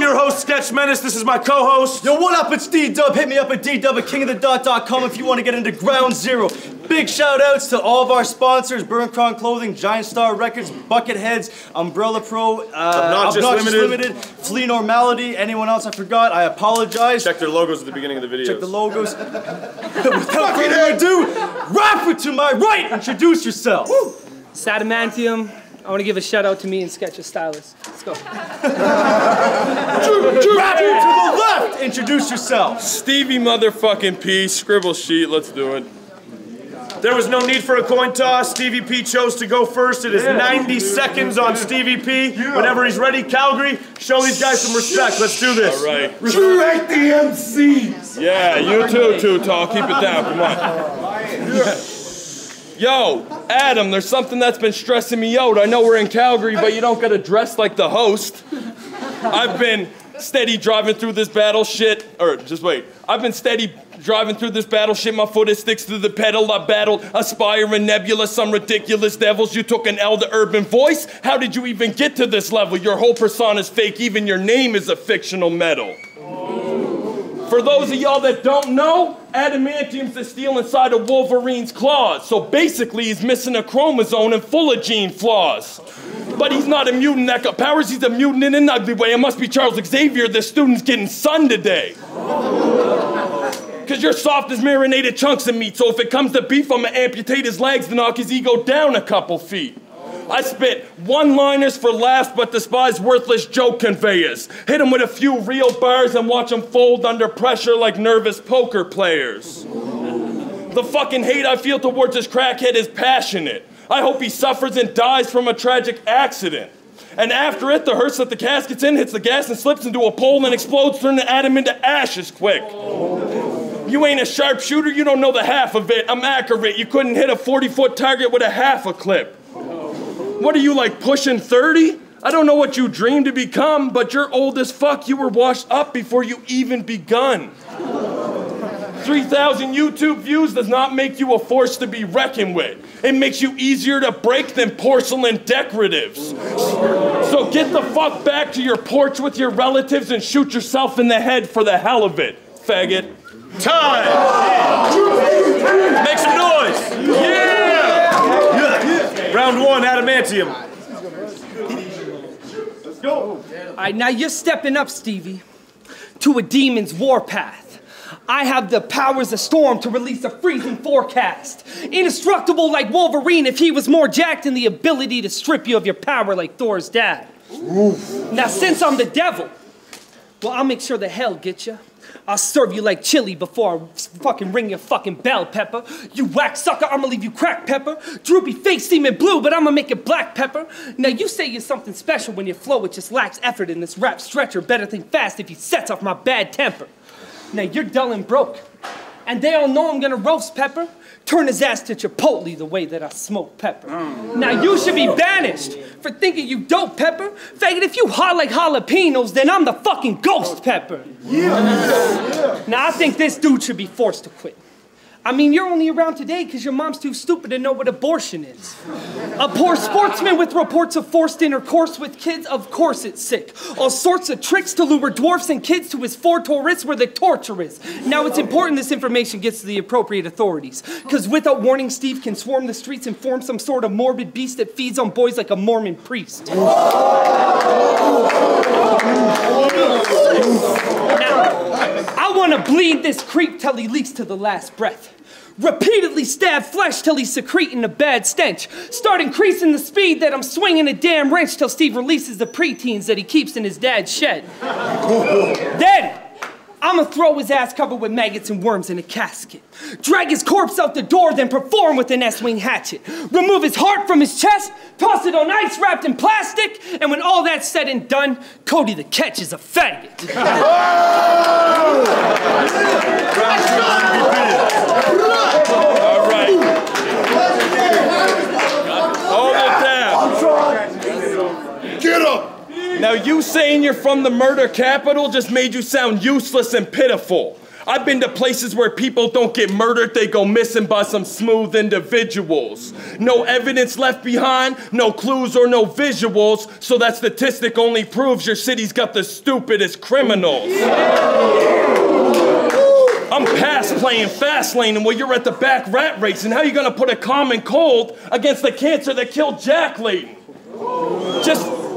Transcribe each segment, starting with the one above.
your host, Sketch Menace. This is my co-host. Yo, what up? It's Ddubb. Hit me up at Ddubb at kingofthedot.com if you want to get into Ground Zero. Big shout outs to all of our sponsors: Burn Crown Clothing, Giant Star Records, Bucketheads, Umbrella Pro, Obnoxious Limited, Flea Normality. Anyone else I forgot, I apologize. Check their logos at the beginning of the video. Check the logos. Without further ado, rapper to my right, introduce yourself. It's Adamantium. I want to give a shout out to me and Sketch's stylist. Let's go. Rapper to the left, introduce yourself. Stevie motherfucking P, scribble sheet, let's do it. There was no need for a coin toss. Stevie P chose to go first. It is 90 seconds on Stevie P. Whenever he's ready, Calgary, show these guys some respect. Let's do this. All right. Direct the MCs. Yeah, you too, Tall. Keep it down, come on. Yo, Adam, there's something that's been stressing me out. I know we're in Calgary, but you don't gotta dress like the host. I've been steady driving through this battleship, I've been steady driving through this battleship. My foot is sticks to the pedal. I battled aspiring nebula, some ridiculous devils. You took an L to urban voice. How did you even get to this level? Your whole persona's fake. Even your name is a fictional metal. For those of y'all that don't know, Adamantium's the steel inside of Wolverine's claws. So basically, he's missing a chromosome and full of gene flaws. But he's not a mutant that got powers, he's a mutant in an ugly way. It must be Charles Xavier, the student's getting sunned today. Cause you're soft as marinated chunks of meat, so if it comes to beef, I'ma amputate his legs to knock his ego down a couple feet. I spit one-liners for laughs, but despise worthless joke conveyors. Hit them with a few real bars and watch them fold under pressure like nervous poker players. The fucking hate I feel towards this crackhead is passionate. I hope he suffers and dies from a tragic accident. And after it, the hearse that the casket's in hits the gas and slips into a pole and explodes, turning Adam into ashes quick. You ain't a sharpshooter, you don't know the half of it. I'm accurate, you couldn't hit a 40-foot target with a half a clip. What are you, like, pushing 30? I don't know what you dreamed to become, but you're old as fuck. You were washed up before you even begun. 3,000 YouTube views does not make you a force to be reckoned with. It makes you easier to break than porcelain decoratives. So get the fuck back to your porch with your relatives and shoot yourself in the head for the hell of it, faggot. Time! Make some noise! Yeah! Round one, Adamantium. Let's go. All right, now you're stepping up, Stevie, to a demon's warpath. I have the powers of storm to release a freezing forecast. Indestructible like Wolverine if he was more jacked, and the ability to strip you of your power like Thor's dad. Now, since I'm the devil, well, I'll make sure the hell gets you. I'll serve you like chili before I fucking ring your fucking bell, Pepper. You whack sucker, I'ma leave you crack, Pepper. Droopy face seeming blue, but I'ma make it black, Pepper. Now you say you're something special when your flow, it just lacks effort in this rap stretcher. Better think fast if he sets off my bad temper. Now you're dull and broke, and they all know I'm gonna roast Pepper. Turn his ass to Chipotle the way that I smoke Pepper. Now you should be banished for thinking you dope, Pepper. Faggot, if you hot like jalapenos, then I'm the fucking ghost, Pepper. Yeah. Now I think this dude should be forced to quit. I mean, you're only around today because your mom's too stupid to know what abortion is. A poor sportsman with reports of forced intercourse with kids, of course it's sick. All sorts of tricks to lure dwarfs and kids to his 4 tourists where the torture is. Now it's important this information gets to the appropriate authorities, because without warning, Steve can swarm the streets and form some sort of morbid beast that feeds on boys like a Mormon priest. Now, I want to bleed this creep till he leaks to the last breath. Repeatedly stab flesh till he's secreting a bad stench. Start increasing the speed that I'm swinging a damn wrench till Steve releases the preteens that he keeps in his dad's shed. Then, I'ma throw his ass covered with maggots and worms in a casket. Drag his corpse out the door, then perform with an S-wing hatchet. Remove his heart from his chest, toss it on ice wrapped in plastic, and when all that's said and done, Cody the Catch is a faggot. All right. Hold it down. Get up. Now you saying you're from the murder capital just made you sound useless and pitiful. I've been to places where people don't get murdered, they go missing by some smooth individuals. No evidence left behind, no clues or no visuals, so that statistic only proves your city's got the stupidest criminals. I'm past playing fast lane, and while you're at the back rat racing, how you gonna put a common cold against the cancer that killed Jack Layton?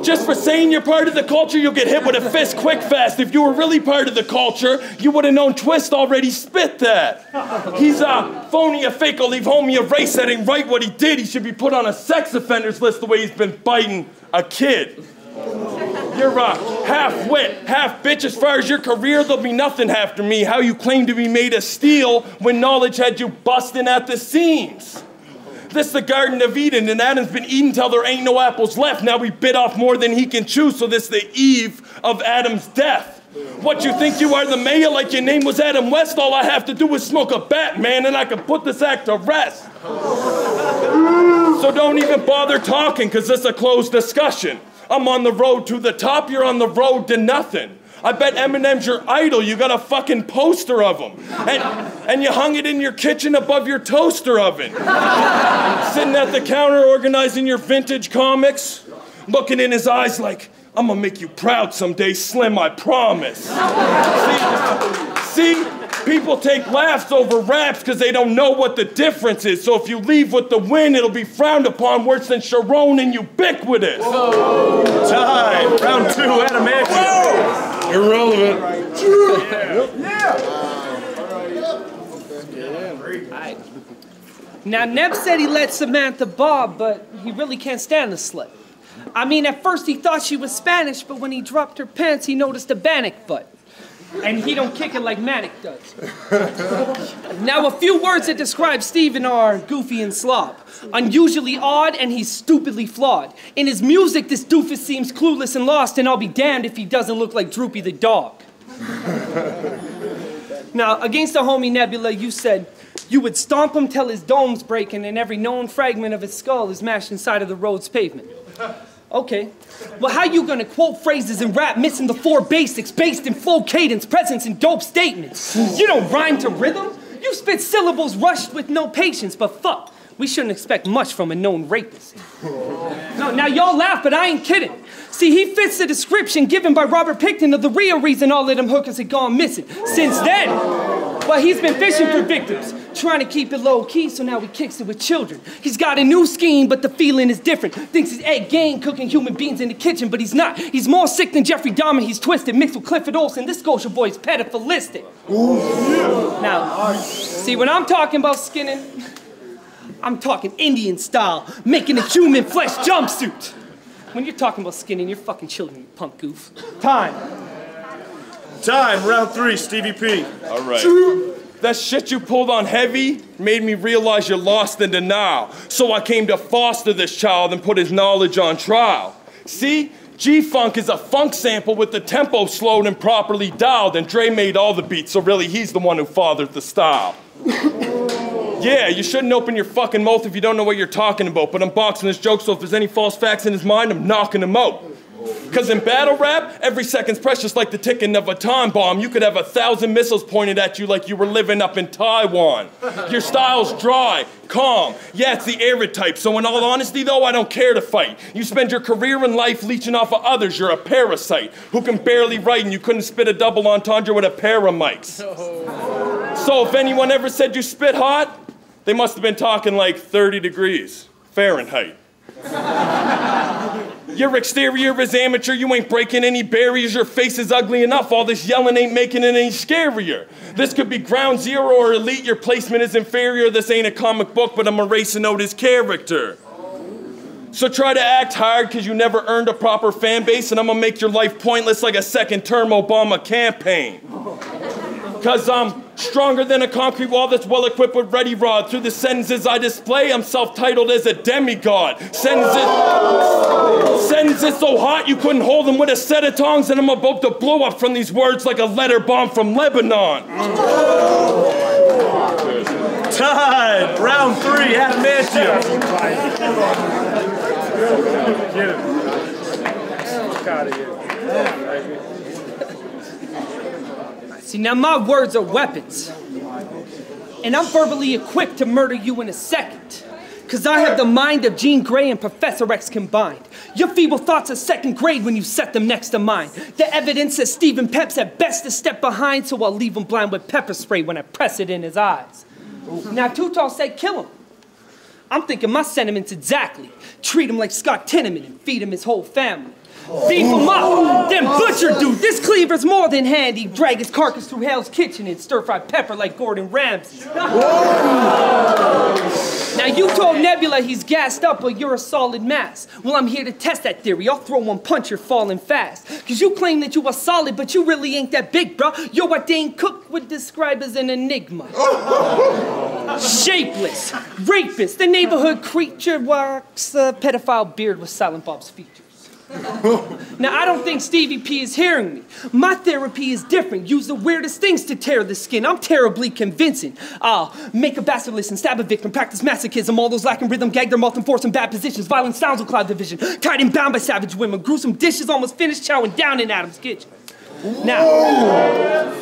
Just for saying you're part of the culture, you'll get hit with a fist quick fast. If you were really part of the culture, you would have known Twist already spit that. He's a phony, a fake, I'll leave homie a race that ain't right what he did. He should be put on a sex offenders list the way he's been biting a kid. You're half wit, half bitch. As far as your career, there'll be nothing after me. How you claim to be made of steel when knowledge had you busting at the seams. This the Garden of Eden, and Adam's been eating till there ain't no apples left. Now we bit off more than he can chew, so this the eve of Adam's death. What, you think you are the mayor like your name was Adam West? All I have to do is smoke a bat, man, and I can put this act to rest. So don't even bother talking, because this is a closed discussion. I'm on the road to the top, you're on the road to nothing. I bet Eminem's your idol. You got a fucking poster of him. And you hung it in your kitchen above your toaster oven. Sitting at the counter organizing your vintage comics. Looking in his eyes like, I'm gonna make you proud someday, Slim, I promise. See? People take laughs over raps because they don't know what the difference is. So if you leave with the win, it'll be frowned upon worse than Sharon and ubiquitous. Time. Round 2, Adamantium. Irrelevant. Now, Neb said he let Samantha bob, but he really can't stand the slut. I mean, at first he thought she was Spanish, but when he dropped her pants, he noticed a bannock butt. And he don't kick it like Manic does. Now, a few words that describe Steven are goofy and slob. Unusually odd, and he's stupidly flawed. In his music, this doofus seems clueless and lost, and I'll be damned if he doesn't look like Droopy the dog. Now, against the homie Nebula, you said you would stomp him till his dome's breaking and every known fragment of his skull is mashed inside of the road's pavement. Okay. Well, how you gonna quote phrases in rap missing the 4 basics based in flow, cadence, presence, and dope statements? You don't rhyme to rhythm? You spit syllables rushed with no patience, but fuck, we shouldn't expect much from a known rapist. No, now y'all laugh, but I ain't kidding. See, he fits the description given by Robert Picton of the real reason all of them hookers had gone missing. Since then, well, he's been fishing for victims, trying to keep it low-key, so now he kicks it with children. He's got a new scheme, but the feeling is different. Thinks he's Ed Gein cooking human beings in the kitchen, but he's not. He's more sick than Jeffrey Dahmer, he's twisted, mixed with Clifford Olsen. This Scotia boy's pedophilistic. Now, see, when I'm talking about skinning, I'm talking Indian style, making a human flesh jumpsuit. When you're talking about skinning, you're fucking children, you punk goof. Time. Round 3, Stevie P. All right. That shit you pulled on heavy made me realize you're lost in denial. So I came to foster this child and put his knowledge on trial. See? G-Funk is a funk sample with the tempo slowed and properly dialed, and Dre made all the beats, so really he's the one who fathered the style. Yeah, you shouldn't open your fucking mouth if you don't know what you're talking about, but I'm boxing this joke, so if there's any false facts in his mind, I'm knocking him out. Cause in battle rap, every second's precious like the ticking of a time bomb. You could have 1,000 missiles pointed at you like you were living up in Taiwan. Your style's dry, calm. Yeah, it's the arid type, so in all honesty though, I don't care to fight. You spend your career in life leeching off of others, you're a parasite who can barely write and you couldn't spit a double entendre with a pair of mics. So if anyone ever said you spit hot, they must have been talking like 30 degrees Fahrenheit. Your exterior is amateur, you ain't breaking any barriers, your face is ugly enough, all this yelling ain't making it any scarier. This could be ground zero or elite, your placement is inferior, this ain't a comic book, but I'm erasing out his character. So try to act hard cause you never earned a proper fan base and I'm gonna make your life pointless like a second-term Obama campaign. Cause I'm stronger than a concrete wall that's well-equipped with ready rod. Through the sentences I display, I'm self-titled as a demigod. Sentences so hot you couldn't hold them with a set of tongs, and I'm about to blow up from these words like a letter bomb from Lebanon. Time! Round 3, Adamantium. See, now my words are weapons. And I'm verbally equipped to murder you in a second. Cause I have the mind of Jean Grey and Professor X combined. Your feeble thoughts are second grade when you set them next to mine. The evidence says Stephen Pep's at best a step behind, so I'll leave him blind with pepper spray when I press it in his eyes. Now Too Tall said kill him. I'm thinking my sentiments exactly. Treat him like Scott Tenorman and feed him his whole family. Beef him up, then butcher dude. This cleaver's more than handy. Drag his carcass through Hell's Kitchen and stir-fry pepper like Gordon Ramsay. Now you told Nebula he's gassed up, but you're a solid mass. Well, I'm here to test that theory. I'll throw one punch, you're falling fast. Cause you claim that you are solid, but you really ain't that big, bro. You're what Dane Cook would describe as an enigma. Shapeless, rapist, the neighborhood creature walks a pedophile beard with Silent Bob's features. Now, I don't think Stevie P is hearing me. My therapy is different. Use the weirdest things to tear the skin. I'm terribly convincing. I'll make a bastard listen, stab a victim, practice masochism. All those lacking rhythm, gag their mouth and force in bad positions. Violent sounds will cloud division. Tied and bound by savage women. Gruesome dishes almost finished chowing down in Adam's kitchen. Now,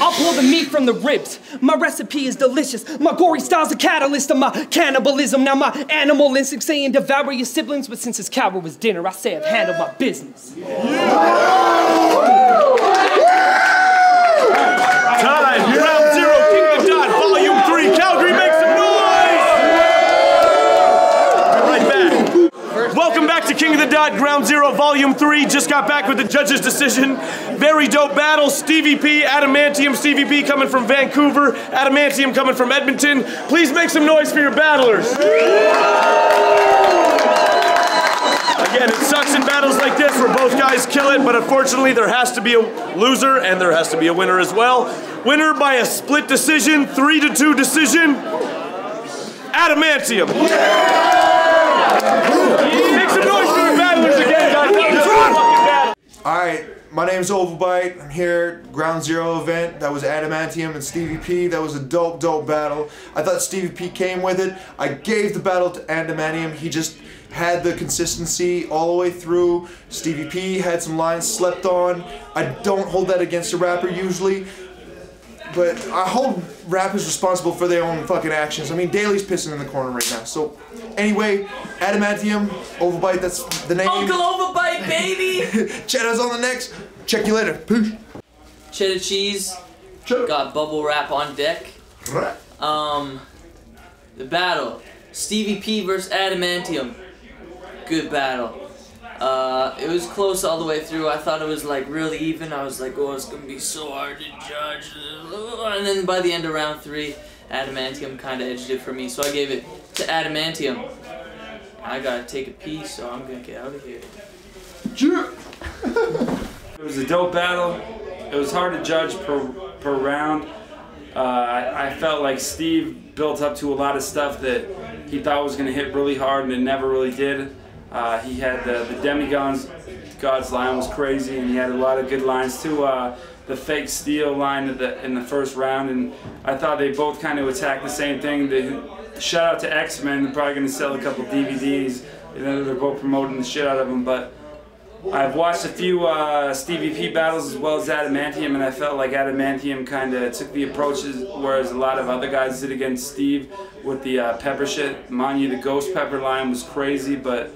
I'll pull the meat from the ribs. My recipe is delicious. My gory style's a catalyst of my cannibalism. Now my animal instincts saying devour your siblings, but since it's cow was dinner, I say I've handled my business. Time, round 0, King of the Dot, Volume 3. Calgary, make some noise! Be right back. Welcome back to King of the Dot, Ground 0, Volume 3. Just got back with the judge's decision. Very dope battle. Stevie P, Adamantium. Stevie P coming from Vancouver, Adamantium coming from Edmonton. Please make some noise for your battlers. Again, it sucks in battles like this where both guys kill it, but unfortunately there has to be a loser and there has to be a winner as well. Winner by a split decision, 3-2 decision, Adamantium. Make some noise for your battlers again, guys. Alright, my name's Overbite. I'm here at Ground 0 event. That was Adamantium and Stevie P. That was a dope battle. I thought Stevie P came with it. I gave the battle to Adamantium. He just had the consistency all the way through. Stevie P had some lines slept on. I don't hold that against a rapper usually, but I hold rappers responsible for their own fucking actions. I mean, Daly's pissing in the corner right now. So, anyway, Adamantium, Overbite, that's the name. Uncle Overbite, baby! Cheddar's on the next. Check you later. Peace. Cheddar cheese. Got bubble wrap on deck. The battle. Stevie P versus Adamantium. Good battle. It was close all the way through. I thought it was like really even. I was like, oh, it's gonna be so hard to judge. And then by the end of round 3, Adamantium kind of edged it for me, so I gave it to Adamantium. I gotta take a pee, so I'm gonna get out of here. It was a dope battle. It was hard to judge per round. I felt like Steve built up to a lot of stuff that he thought was gonna hit really hard, and it never really did. He had the demigods line was crazy, and he had a lot of good lines too. The fake steel line in the first round, and I thought they both kind of attacked the same thing. Shout out to X-Men. They're probably going to sell a couple DVDs. You know, they're both promoting the shit out of them. But I've watched a few Stevie P battles as well as Adamantium, and I felt like Adamantium kind of took the approaches, whereas a lot of other guys did against Steve with the pepper shit. Mind you, the ghost pepper line was crazy, but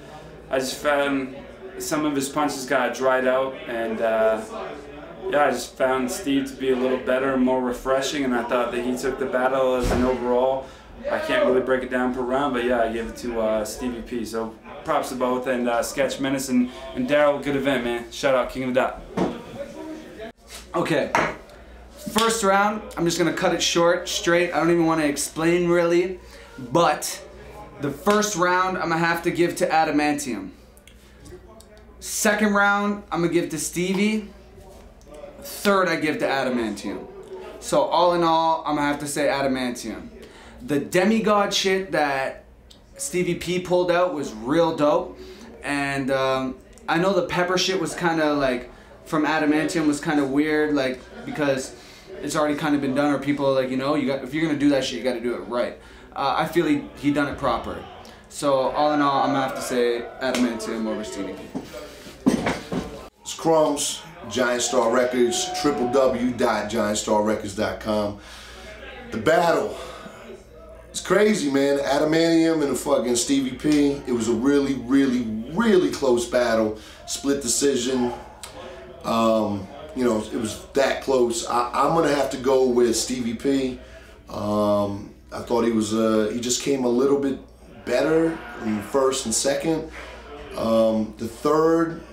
I just found some of his punches got dried out, and yeah, I just found Steve to be a little better and more refreshing, and I thought that he took the battle as an overall. I can't really break it down per round, but yeah, I give it to Stevie P. So props to both, and Sketch, Menace, and Daryl, good event, man. Shout out, King of the Dot. Okay, first round, I'm just gonna cut it short, straight. I don't even want to explain really, but the first round I'm gonna have to give to Adamantium. Second round, I'm gonna give to Stevie. Third, I give to Adamantium. So all in all, I'm gonna have to say Adamantium. The demigod shit that Stevie P pulled out was real dope, and I know the pepper shit was kind of like from Adamantium was kind of weird, like because it's already kind of been done, or people like, you know, if you're gonna do that shit, you got to do it right. I feel he done it proper. So all in all, I'm gonna have to say Adamantium over Stevie P. It's Crumbs. Giant Star Records, www.giantstarrecords.com. The battle. It's crazy, man. Adamantium and the fucking Stevie P. It was a really, really, really close battle. Split decision. You know, it was that close. I'm gonna have to go with Stevie P. I thought he just came a little bit better in the first and second. The third,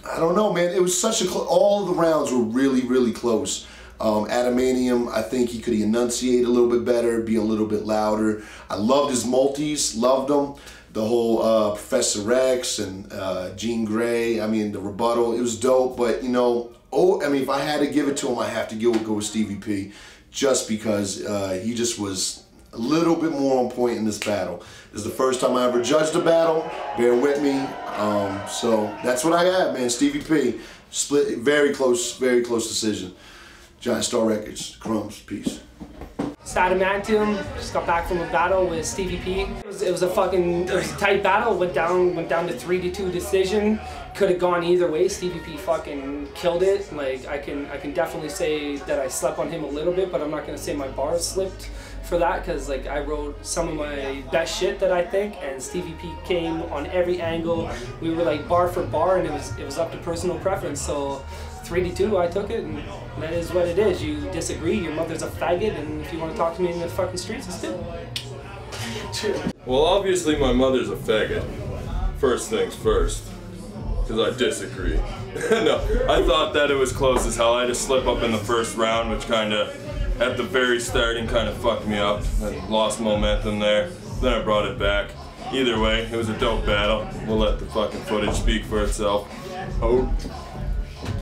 I don't know, man. It was such a all of the rounds were really, really close. Adamantium, I think he could enunciate a little bit better, be a little bit louder. I loved his multis, loved them. The whole Professor X and Jean Grey, I mean, the rebuttal, it was dope. But, you know, I mean, if I had to give it to him, I have to go with Stevie P, just because he just was a little bit more on point in this battle. This is the first time I ever judged a battle. Bear with me. So that's what I got, man. Stevie P, split, very close decision. Giant Star Records, Crumbs, peace. It's Adamantium, just got back from a battle with Stevie P. It was a tight battle, went down to 3-2 decision. Could have gone either way. Stevie P fucking killed it. Like, I can definitely say that I slept on him a little bit, but I'm not gonna say my bars slipped for that, because like I wrote some of my best shit that I think, and Stevie P came on every angle. We were like bar for bar, and it was up to personal preference. So 3-2, I took it, and that is what it is. You disagree, your mother's a faggot, and if you want to talk to me in the fucking streets, it's still. Well, obviously my mother's a faggot. First things first, because I disagree. No, I thought that it was close as hell. I had to slip up in the first round, which kind of, at the very starting, kind of fucked me up and lost momentum there. Then I brought it back. Either way, it was a dope battle. We'll let the fucking footage speak for itself. Oh.